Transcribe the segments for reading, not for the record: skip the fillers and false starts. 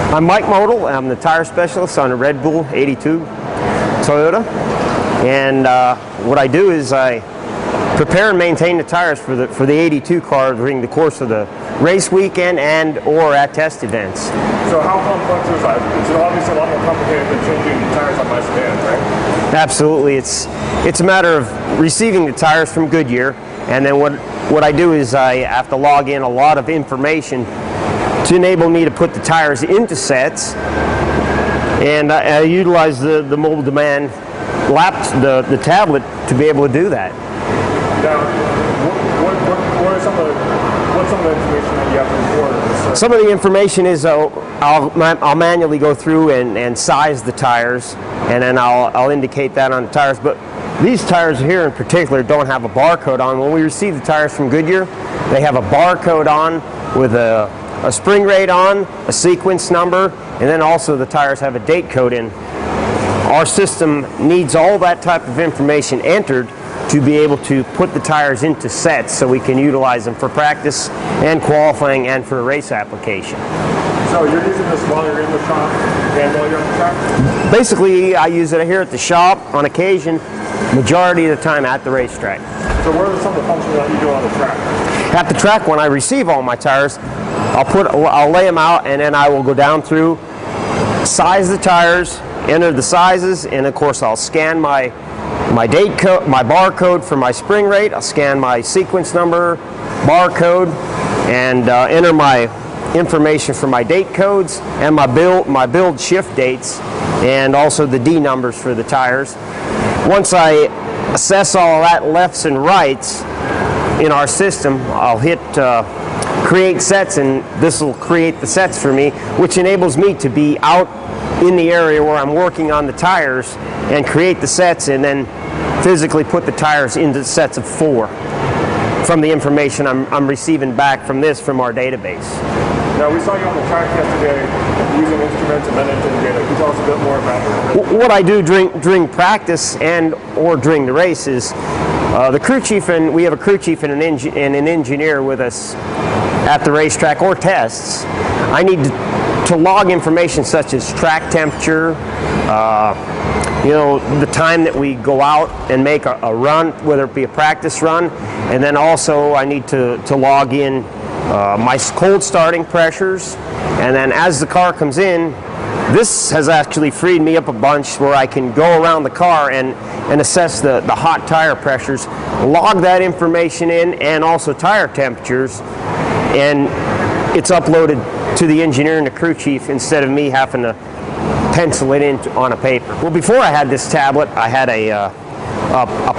I'm Mike Model. I'm the tire specialist on a Red Bull 82 Toyota. And what I do is I prepare and maintain the tires for the 82 car during the course of the race weekend and or at test events. So how complex is that? It's obviously a lot more complicated than changing tires on my sedan, right? Absolutely. It's a matter of receiving the tires from Goodyear, and then what I do is I have to log in a lot of information to enable me to put the tires into sets, and I utilize the Mobile Demand the tablet to be able to do that. Now, what's some of the information that you have to record? Some of the information is I'll manually go through and size the tires, and then I'll indicate that on the tires. But these tires here in particular don't have a barcode on. When we receive the tires from Goodyear, they have a barcode on with a spring rate on, a sequence number, and then also the tires have a date code in. Our system needs all that type of information entered to be able to put the tires into sets so we can utilize them for practice and qualifying and for a race application. So you're using this while you're in the shop and while you're on the track? Basically, I use it here at the shop on occasion, majority of the time at the racetrack. So what are some of the functions that you do on the track? At the track, when I receive all my tires, I'll lay them out, and then I will go down through, size the tires, enter the sizes, and of course I'll scan my date code, my barcode for my spring rate. I'll scan my sequence number, barcode, and enter my information for my date codes and my build shift dates, and also the D numbers for the tires. Once I assess all that lefts and rights in our system, I'll hit create sets, and this will create the sets for me, which enables me to be out in the area where I'm working on the tires and create the sets, and then physically put the tires into sets of 4 from the information I'm receiving back from our database. Now, we saw you on the track yesterday using instruments and then entering data. Can you tell us a bit more about that? What I do during practice and or during the race is the crew chief, and we have a crew chief and an engineer with us at the racetrack or tests. I need to log information such as track temperature, the time that we go out and make a run, whether it be a practice run, and then also I need to log in my cold starting pressures, and then as the car comes in, this has actually freed me up a bunch where I can go around the car and assess the hot tire pressures, log that information in, and also tire temperatures, and it's uploaded to the engineer and the crew chief instead of me having to pencil it in on a paper. Well, before I had this tablet, I had a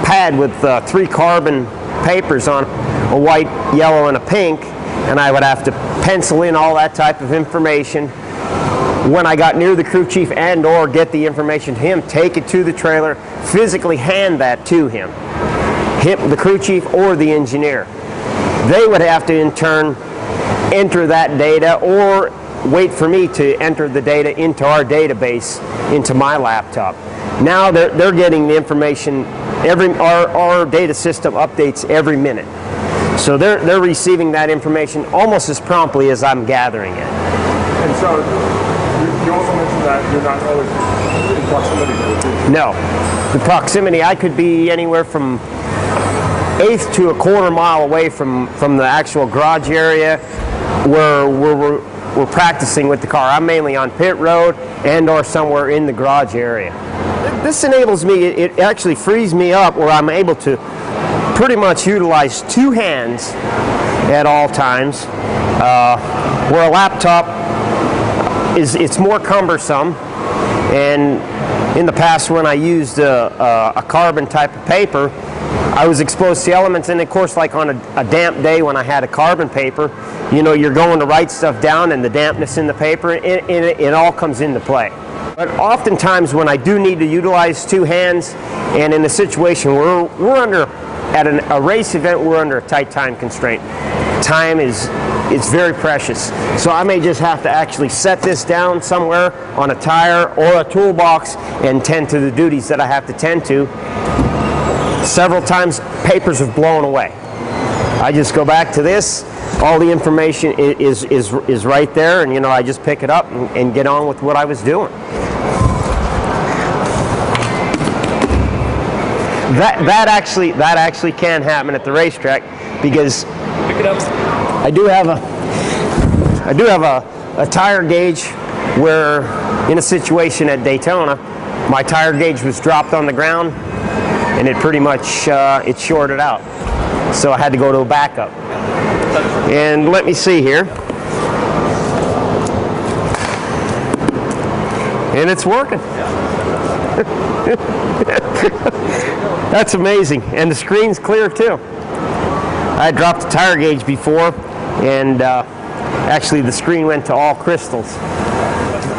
pad with 3 carbon papers on, a white, yellow, and a pink, and I would have to pencil in all that type of information. When I got near the crew chief and or get the information to him, take it to the trailer, physically hand that to him, the crew chief or the engineer. They would have to in turn enter that data or wait for me to enter the data into our database, into my laptop. Now they're getting the information, our data system updates every minute. So they're receiving that information almost as promptly as I'm gathering it. And so you also mentioned that you're not always in proximity to it. No. The proximity, I could be anywhere from 1/8 to 1/4 mile away from the actual garage area where we're practicing with the car. I'm mainly on pit road and or somewhere in the garage area. This enables me, it actually frees me up where I'm able to pretty much utilize 2 hands at all times, where a laptop it's more cumbersome, and in the past when I used a carbon type of paper, I was exposed to elements, and of course like on a damp day when I had a carbon paper, you're going to write stuff down and the dampness in the paper, it all comes into play. But oftentimes when I do need to utilize 2 hands, and in a situation where we're under, at a race event, we're under a tight time constraint. Time it's very precious. So I may just have to actually set this down somewhere on a tire or a toolbox and tend to the duties that I have to tend to. Several times papers have blown away. I just go back to this, all the information is right there, and I just pick it up and get on with what I was doing. That actually can happen at the racetrack, because Pick it up. I do have a tire gauge where, in a situation at Daytona, my tire gauge was dropped on the ground and it pretty much it shorted out, so I had to go to a backup. And let me see here, and it's working. That's amazing, and the screen's clear too. I had dropped the tire gauge before, and actually the screen went to all crystals.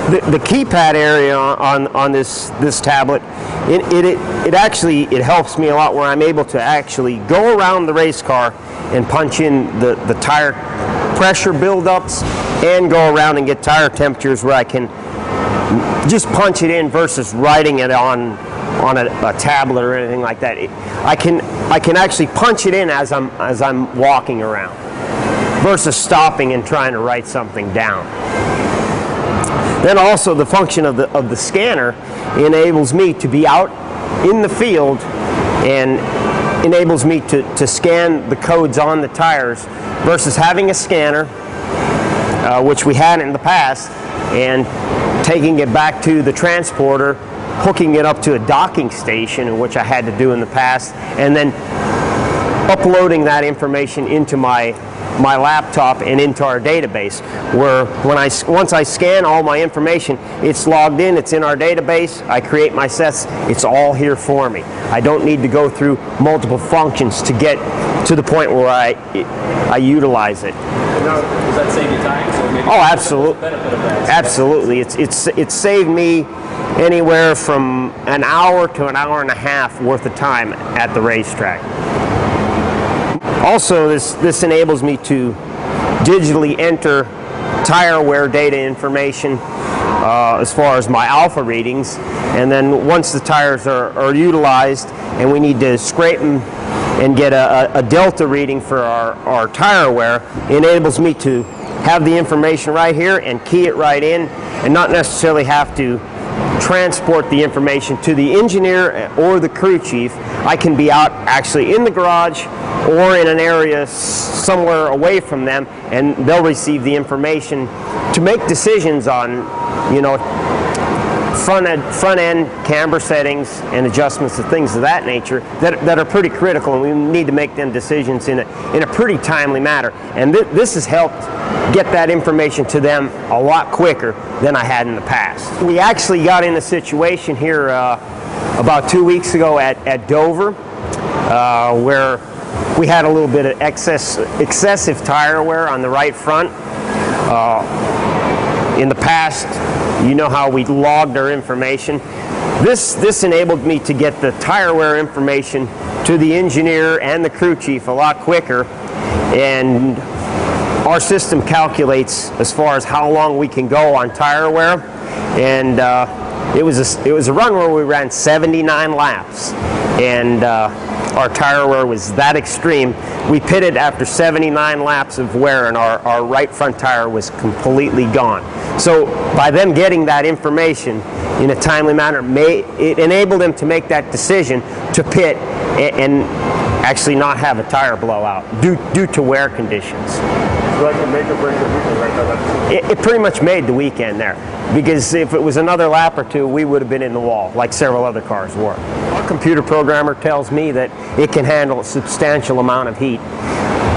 The keypad area on this tablet, it actually helps me a lot, where I'm able to actually go around the race car and punch in the tire pressure buildups, and go around and get tire temperatures, where I can just punch it in versus writing it on a tablet or anything like that. I can actually punch it in as I'm walking around, versus stopping and trying to write something down. Then also the function of the scanner enables me to be out in the field, and enables me to scan the codes on the tires, versus having a scanner, which we had in the past, and taking it back to the transporter, hooking it up to a docking station, which I had to do in the past, and then uploading that information into my laptop and into our database, where once I scan all my information, it's logged in, it's in our database, I create my sets, it's all here for me. I don't need to go through multiple functions to get to the point where I utilize it. Now, does that save you time? So maybe absolutely. Benefit of that. Absolutely. It's saved me anywhere from an hour to an hour and a half worth of time at the racetrack. Also, this enables me to digitally enter tire wear data information as far as my alpha readings, and then once the tires are utilized and we need to scrape them and get a delta reading for our tire wear, it enables me to have the information right here and key it right in, and not necessarily have to transport the information to the engineer or the crew chief. I can be out actually in the garage or in an area somewhere away from them, and they'll receive the information to make decisions on, front end camber settings and adjustments and things of that nature that are pretty critical, and we need to make them decisions in a pretty timely manner. And this has helped get that information to them a lot quicker than I had in the past. We actually got in a situation here about 2 weeks ago at Dover, where we had a little bit of excessive tire wear on the right front. In the past, you know how we logged our information. This enabled me to get the tire wear information to the engineer and the crew chief a lot quicker, and our system calculates as far as how long we can go on tire wear, and it was a run where we ran 79 laps, and our tire wear was that extreme. We pitted after 79 laps of wear, and our right front tire was completely gone. So by them getting that information in a timely manner, it enabled them to make that decision to pit and actually not have a tire blowout due to wear conditions. So that can make or break the weekend right there. It pretty much made the weekend there, because if it was another lap or two, we would have been in the wall like several other cars were. Our computer programmer tells me that it can handle a substantial amount of heat.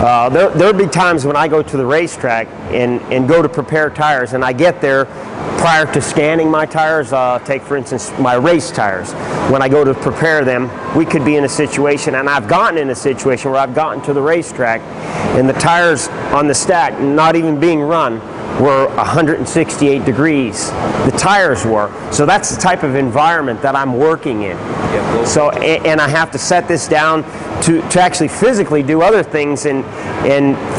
There'll be times when I go to the racetrack and go to prepare tires, and I get there prior to scanning my tires. Take for instance my race tires. When I go to prepare them, we could be in a situation, and I've gotten in a situation where I've gotten to the racetrack and the tires on the stack, not even being run, were 168 degrees. The tires were. So that's the type of environment that I'm working in. So, and I have to set this down to actually physically do other things, and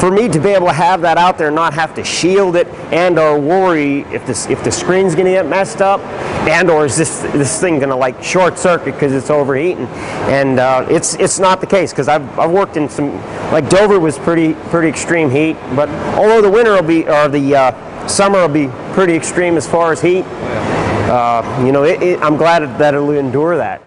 for me to be able to have that out there and not have to shield it and or worry if the screen's going to get messed up, and or is this thing going to like short circuit because it's overheating, and it's not the case, because I've worked in some, like Dover was pretty extreme heat, but although the winter will be, or the summer will be pretty extreme as far as heat, you know, I'm glad that it'll endure that.